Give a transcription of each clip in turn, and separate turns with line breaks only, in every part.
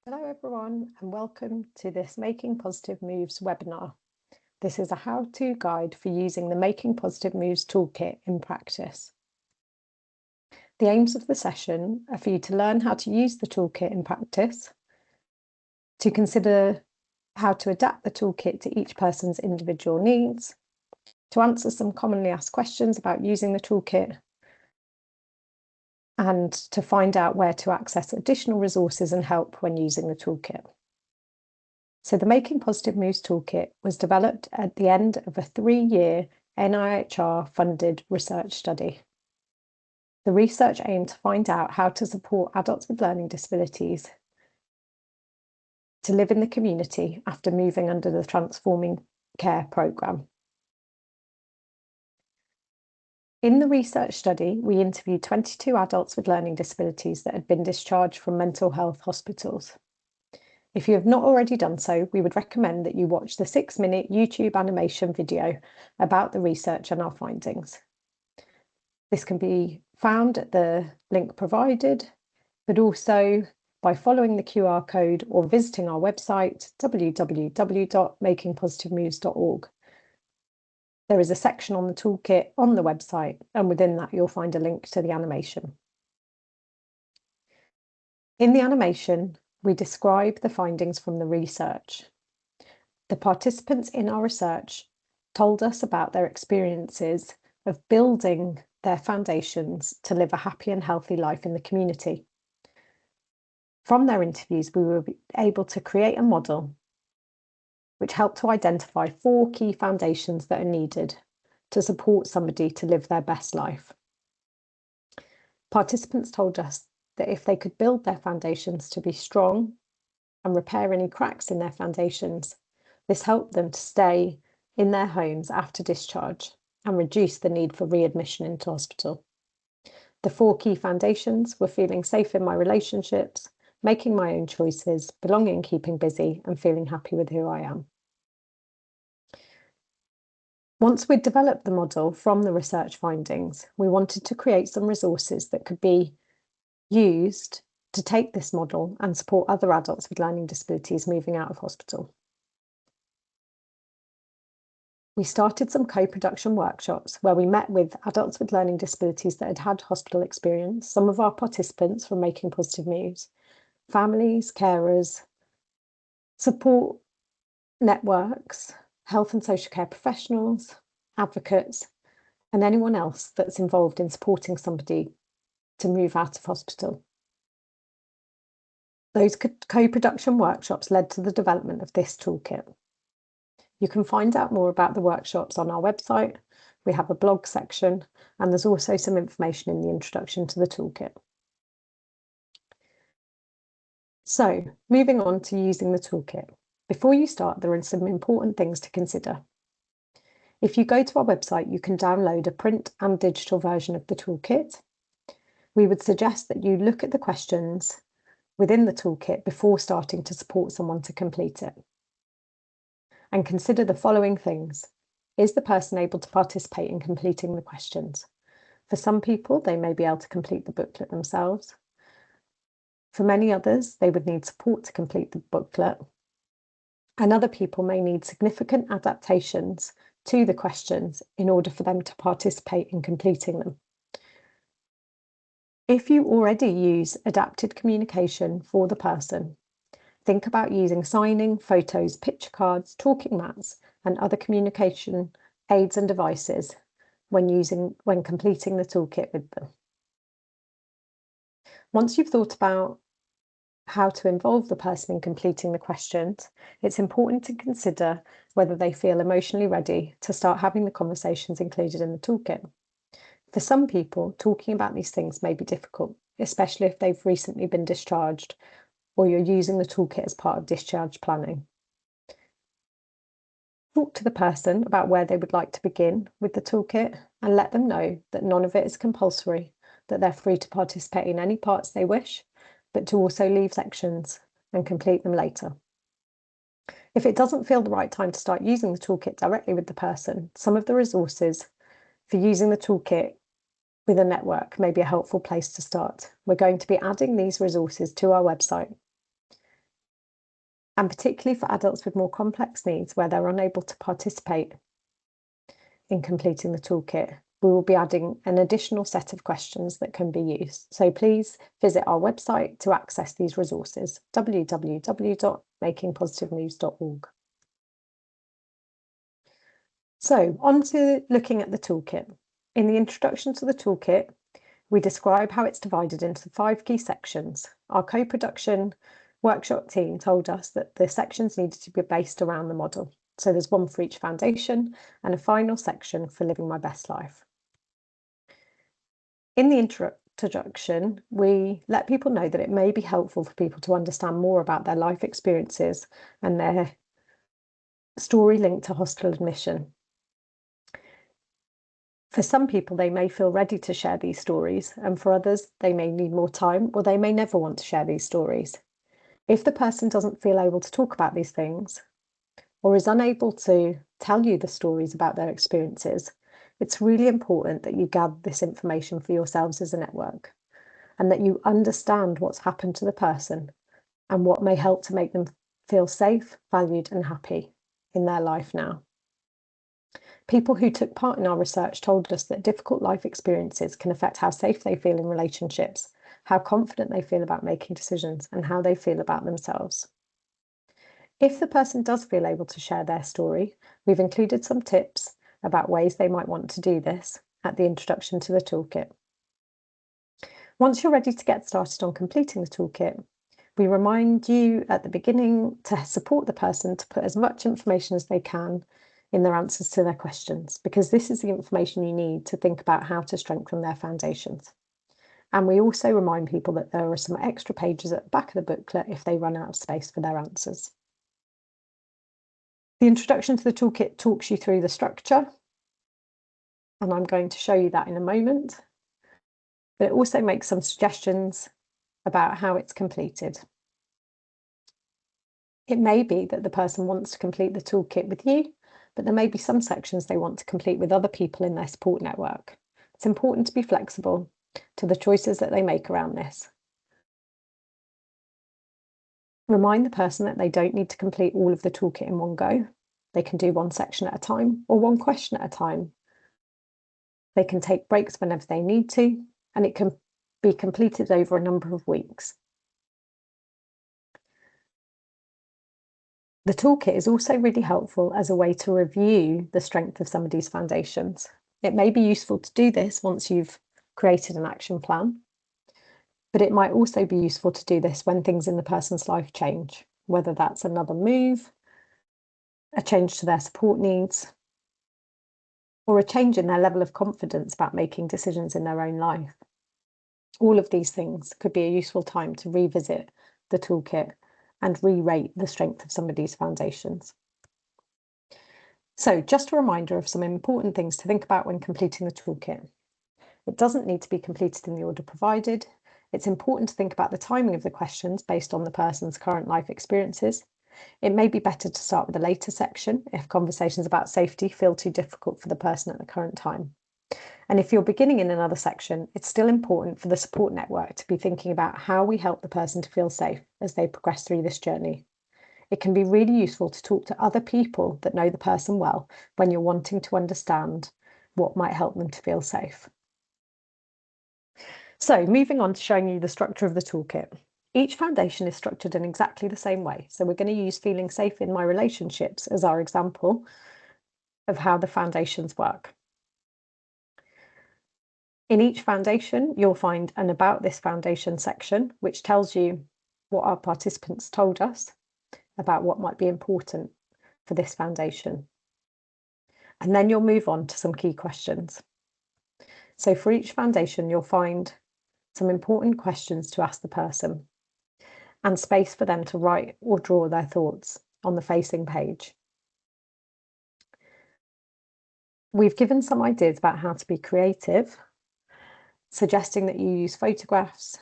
Hello everyone and welcome to this Making Positive Moves webinar. This is a how-to guide for using the Making Positive Moves Toolkit in practice. The aims of the session are for you to learn how to use the toolkit in practice, to consider how to adapt the toolkit to each person's individual needs, to answer some commonly asked questions about using the toolkit, and to find out where to access additional resources and help when using the toolkit. So the Making Positive Moves Toolkit was developed at the end of a 3-year NIHR-funded research study. The research aimed to find out how to support adults with learning disabilities to live in the community after moving under the Transforming Care programme. In the research study, we interviewed 22 adults with learning disabilities that had been discharged from mental health hospitals. If you have not already done so, we would recommend that you watch the 6-minute YouTube animation video about the research and our findings. This can be found at the link provided, but also by following the QR code or visiting our website, www.makingpositivemoves.org. There is a section on the toolkit on the website, and within that you'll find a link to the animation. In the animation, we describe the findings from the research. The participants in our research told us about their experiences of building their foundations to live a happy and healthy life in the community. From their interviews, we were able to create a model which helped to identify 4 key foundations that are needed to support somebody to live their best life. Participants told us that if they could build their foundations to be strong and repair any cracks in their foundations, this helped them to stay in their homes after discharge and reduce the need for readmission into hospital. The 4 key foundations were feeling safe in my relationships, making my own choices, belonging, keeping busy, and feeling happy with who I am. Once we'd developed the model from the research findings, we wanted to create some resources that could be used to take this model and support other adults with learning disabilities moving out of hospital. We started some co-production workshops where we met with adults with learning disabilities that had had hospital experience, some of our participants from Making Positive Moves, families, carers, support networks, health and social care professionals, advocates, and anyone else that's involved in supporting somebody to move out of hospital. Those co-production workshops led to the development of this toolkit. You can find out more about the workshops on our website. We have a blog section, and there's also some information in the introduction to the toolkit. So, moving on to using the toolkit. Before you start, there are some important things to consider. If you go to our website, you can download a print and digital version of the toolkit. We would suggest that you look at the questions within the toolkit before starting to support someone to complete it. And consider the following things. Is the person able to participate in completing the questions? For some people, they may be able to complete the booklet themselves. For many others, they would need support to complete the booklet. And other people may need significant adaptations to the questions in order for them to participate in completing them. If you already use adapted communication for the person, think about using signing, photos, picture cards, talking mats, and other communication aids and devices when completing the toolkit with them. Once you've thought about how to involve the person in completing the questions, it's important to consider whether they feel emotionally ready to start having the conversations included in the toolkit. For some people, talking about these things may be difficult, especially if they've recently been discharged or you're using the toolkit as part of discharge planning. Talk to the person about where they would like to begin with the toolkit and let them know that none of it is compulsory, that they're free to participate in any parts they wish, but to also leave sections and complete them later. If it doesn't feel the right time to start using the toolkit directly with the person, some of the resources for using the toolkit with a network may be a helpful place to start. We're going to be adding these resources to our website. and particularly for adults with more complex needs where they're unable to participate in completing the toolkit, we will be adding an additional set of questions that can be used. So please visit our website to access these resources, www.makingpositivemoves.org. So on to looking at the toolkit. In the introduction to the toolkit, we describe how it's divided into 5 key sections. Our co-production workshop team told us that the sections needed to be based around the model. So there's one for each foundation and a final section for living my best life. In the introduction, we let people know that it may be helpful for people to understand more about their life experiences and their story linked to hospital admission. For some people, they may feel ready to share these stories, and for others, they may need more time or they may never want to share these stories. If the person doesn't feel able to talk about these things or is unable to tell you the stories about their experiences, it's really important that you gather this information for yourselves as a network and that you understand what's happened to the person and what may help to make them feel safe, valued, and happy in their life now. People who took part in our research told us that difficult life experiences can affect how safe they feel in relationships, how confident they feel about making decisions, and how they feel about themselves. If the person does feel able to share their story, we've included some tips about ways they might want to do this at the introduction to the toolkit. Once you're ready to get started on completing the toolkit, we remind you at the beginning to support the person to put as much information as they can in their answers to their questions, because this is the information you need to think about how to strengthen their foundations. And we also remind people that there are some extra pages at the back of the booklet if they run out of space for their answers. The introduction to the toolkit talks you through the structure, and I'm going to show you that in a moment. But it also makes some suggestions about how it's completed. It may be that the person wants to complete the toolkit with you, but there may be some sections they want to complete with other people in their support network. It's important to be flexible to the choices that they make around this. Remind the person that they don't need to complete all of the toolkit in one go. They can do one section at a time or one question at a time. They can take breaks whenever they need to, and it can be completed over a number of weeks. The toolkit is also really helpful as a way to review the strength of somebody's foundations. It may be useful to do this once you've created an action plan, but it might also be useful to do this when things in the person's life change, whether that's another move, a change to their support needs, or a change in their level of confidence about making decisions in their own life. All of these things could be a useful time to revisit the toolkit and re-rate the strength of somebody's foundations. So just a reminder of some important things to think about when completing the toolkit. It doesn't need to be completed in the order provided. It's important to think about the timing of the questions based on the person's current life experiences. It may be better to start with a later section if conversations about safety feel too difficult for the person at the current time. And if you're beginning in another section, it's still important for the support network to be thinking about how we help the person to feel safe as they progress through this journey. It can be really useful to talk to other people that know the person well when you're wanting to understand what might help them to feel safe. So moving on to showing you the structure of the toolkit. Each foundation is structured in exactly the same way. So we're going to use feeling safe in my relationships as our example of how the foundations work. In each foundation, you'll find an About This Foundation section, which tells you what our participants told us about what might be important for this foundation. And then you'll move on to some key questions. So for each foundation, you'll find some important questions to ask the person and space for them to write or draw their thoughts on the facing page. We've given some ideas about how to be creative, suggesting that you use photographs.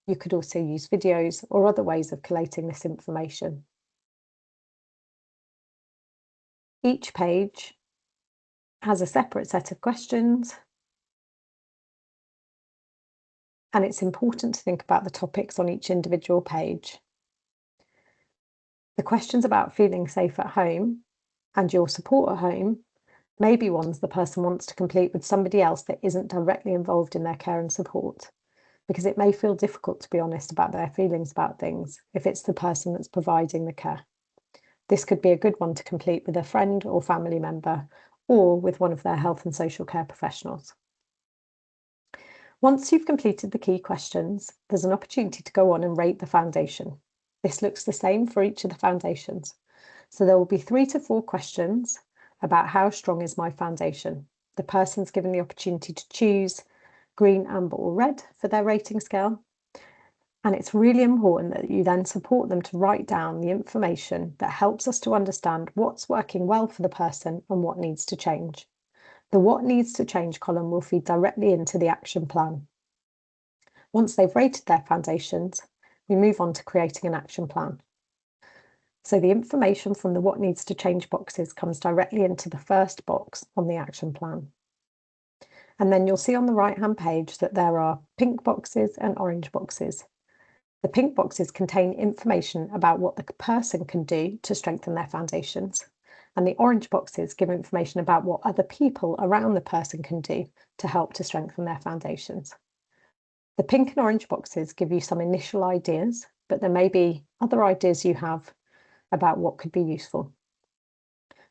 You could also use videos or other ways of collating this information. Each page has a separate set of questions, and it's important to think about the topics on each individual page. The questions about feeling safe at home and your support at home may be ones the person wants to complete with somebody else that isn't directly involved in their care and support, because it may feel difficult to be honest about their feelings about things if it's the person that's providing the care. This could be a good one to complete with a friend or family member, or with one of their health and social care professionals. Once you've completed the key questions, there's an opportunity to go on and rate the foundation. This looks the same for each of the foundations. So there will be 3 to 4 questions about how strong is my foundation. The person's given the opportunity to choose green, amber, or red for their rating scale. And it's really important that you then support them to write down the information that helps us to understand what's working well for the person and what needs to change. The what needs to change column will feed directly into the action plan. Once they've rated their foundations, we move on to creating an action plan. So the information from the what needs to change boxes comes directly into the first box on the action plan. And then you'll see on the right-hand page that there are pink boxes and orange boxes. The pink boxes contain information about what the person can do to strengthen their foundations, and the orange boxes give information about what other people around the person can do to help to strengthen their foundations. The pink and orange boxes give you some initial ideas, but there may be other ideas you have about what could be useful.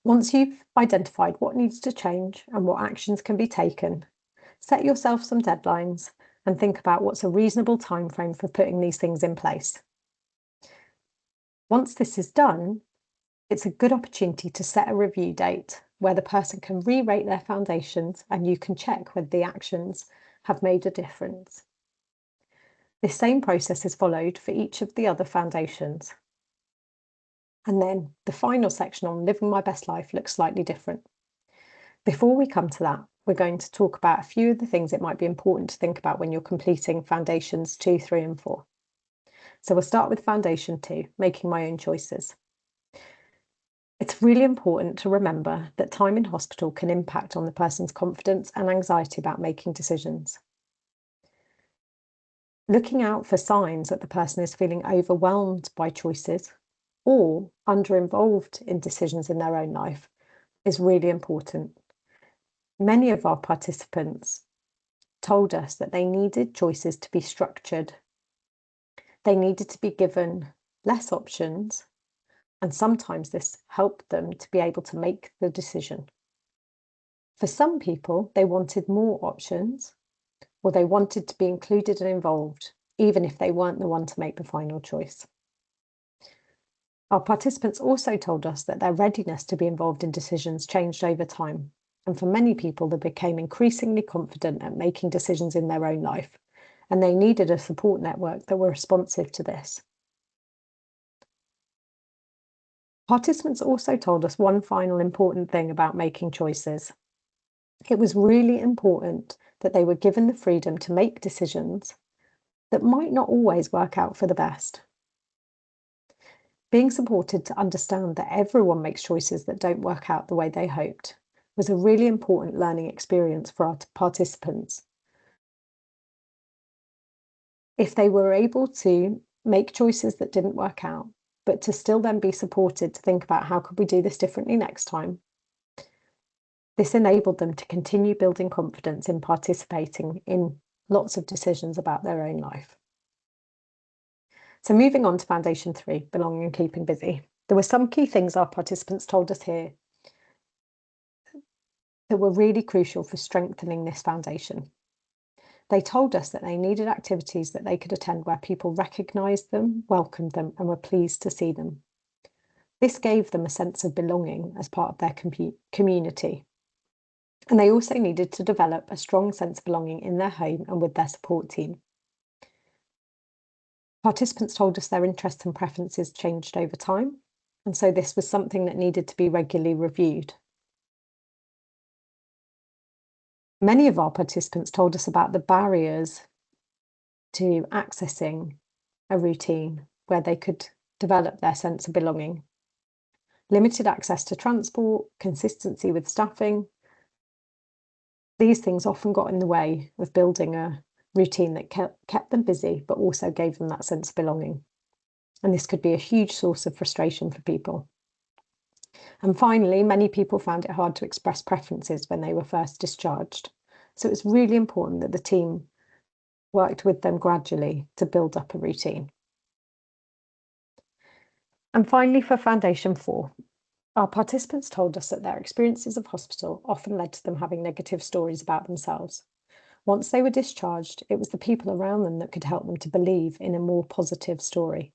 Once you've identified what needs to change and what actions can be taken, set yourself some deadlines and think about what's a reasonable time frame for putting these things in place. Once this is done, it's a good opportunity to set a review date where the person can re-rate their foundations and you can check whether the actions have made a difference. This same process is followed for each of the other foundations. And then the final section on living my best life looks slightly different. Before we come to that, we're going to talk about a few of the things it might be important to think about when you're completing foundations 2, 3, and 4. So we'll start with foundation 2, making my own choices. It's really important to remember that time in hospital can impact on the person's confidence and anxiety about making decisions. Looking out for signs that the person is feeling overwhelmed by choices or under-involved in decisions in their own life is really important. Many of our participants told us that they needed choices to be structured. They needed to be given less options, and sometimes this helped them to be able to make the decision. For some people, they wanted more options, or they wanted to be included and involved, even if they weren't the one to make the final choice. Our participants also told us that their readiness to be involved in decisions changed over time, and for many people, they became increasingly confident at making decisions in their own life, and they needed a support network that were responsive to this. Participants also told us one final important thing about making choices. It was really important that they were given the freedom to make decisions that might not always work out for the best. Being supported to understand that everyone makes choices that don't work out the way they hoped was a really important learning experience for our participants. If they were able to make choices that didn't work out, but to still then be supported to think about how could we do this differently next time, this enabled them to continue building confidence in participating in lots of decisions about their own life. So moving on to foundation 3, belonging and keeping busy. There were some key things our participants told us here that were really crucial for strengthening this foundation. They told us that they needed activities that they could attend where people recognised them, welcomed them, and were pleased to see them. This gave them a sense of belonging as part of their community. And they also needed to develop a strong sense of belonging in their home and with their support team. Participants told us their interests and preferences changed over time, and so this was something that needed to be regularly reviewed. Many of our participants told us about the barriers to accessing a routine where they could develop their sense of belonging. Limited access to transport, consistency with staffing. These things often got in the way of building a routine that kept them busy, but also gave them that sense of belonging. and this could be a huge source of frustration for people. And finally, many people found it hard to express preferences when they were first discharged. So it's really important that the team worked with them gradually to build up a routine. And finally, for Foundation 4, our participants told us that their experiences of hospital often led to them having negative stories about themselves. Once they were discharged, it was the people around them that could help them to believe in a more positive story.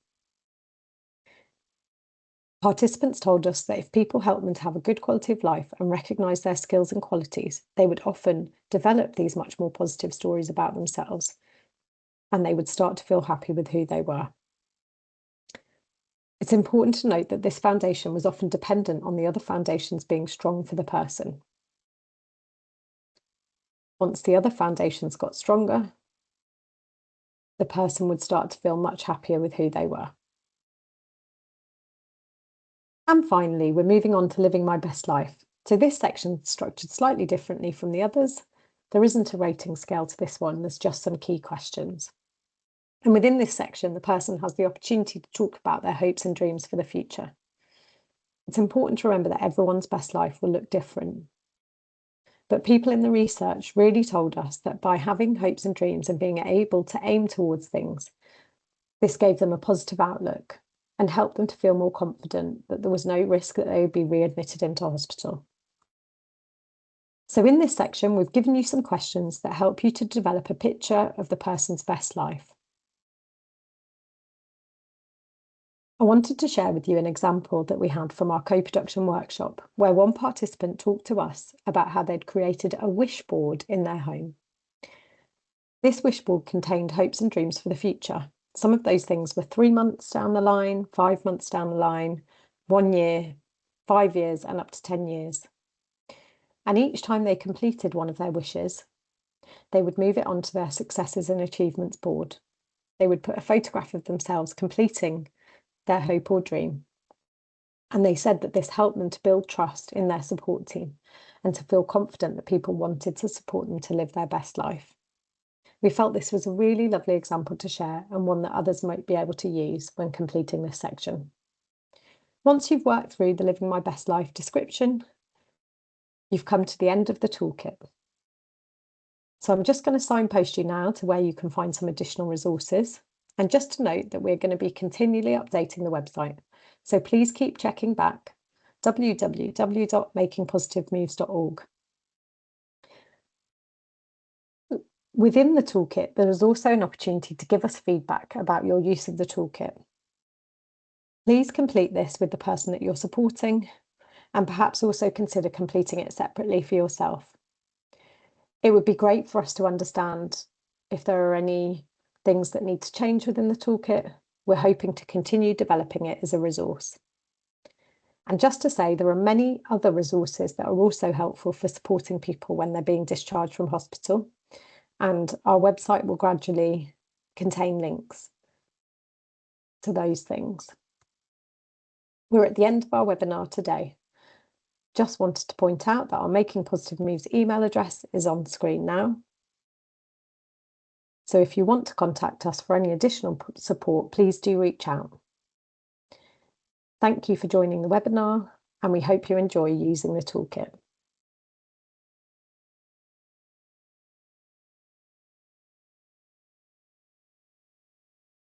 Participants told us that if people helped them to have a good quality of life and recognise their skills and qualities, they would often develop these much more positive stories about themselves, and they would start to feel happy with who they were. It's important to note that this foundation was often dependent on the other foundations being strong for the person. Once the other foundations got stronger, the person would start to feel much happier with who they were. And finally, we're moving on to living my best life. So this section is structured slightly differently from the others. There isn't a rating scale to this one, there's just some key questions. And within this section, the person has the opportunity to talk about their hopes and dreams for the future. It's important to remember that everyone's best life will look different. But people in the research really told us that by having hopes and dreams and being able to aim towards things, this gave them a positive outlook and helped them to feel more confident that there was no risk that they would be readmitted into hospital. So in this section, we've given you some questions that help you to develop a picture of the person's best life. I wanted to share with you an example that we had from our co-production workshop, where one participant talked to us about how they'd created a wish board in their home. This wish board contained hopes and dreams for the future. Some of those things were 3 months down the line, 5 months down the line, 1 year, 5 years, and up to 10 years. And each time they completed one of their wishes, they would move it onto their successes and achievements board. They would put a photograph of themselves completing their hope or dream. And they said that this helped them to build trust in their support team and to feel confident that people wanted to support them to live their best life. We felt this was a really lovely example to share and one that others might be able to use when completing this section. Once you've worked through the Living My Best Life description, you've come to the end of the toolkit. So I'm just going to signpost you now to where you can find some additional resources. And just to note that we're going to be continually updating the website. So please keep checking back, www.makingpositivemoves.org. Within the toolkit, there is also an opportunity to give us feedback about your use of the toolkit. Please complete this with the person that you're supporting, and perhaps also consider completing it separately for yourself. It would be great for us to understand if there are any things that need to change within the toolkit. We're hoping to continue developing it as a resource. And just to say, there are many other resources that are also helpful for supporting people when they're being discharged from hospital. And our website will gradually contain links to those things. We're at the end of our webinar today. Just wanted to point out that our Making Positive Moves email address is on screen now. So if you want to contact us for any additional support, please do reach out. Thank you for joining the webinar, and we hope you enjoy using the toolkit.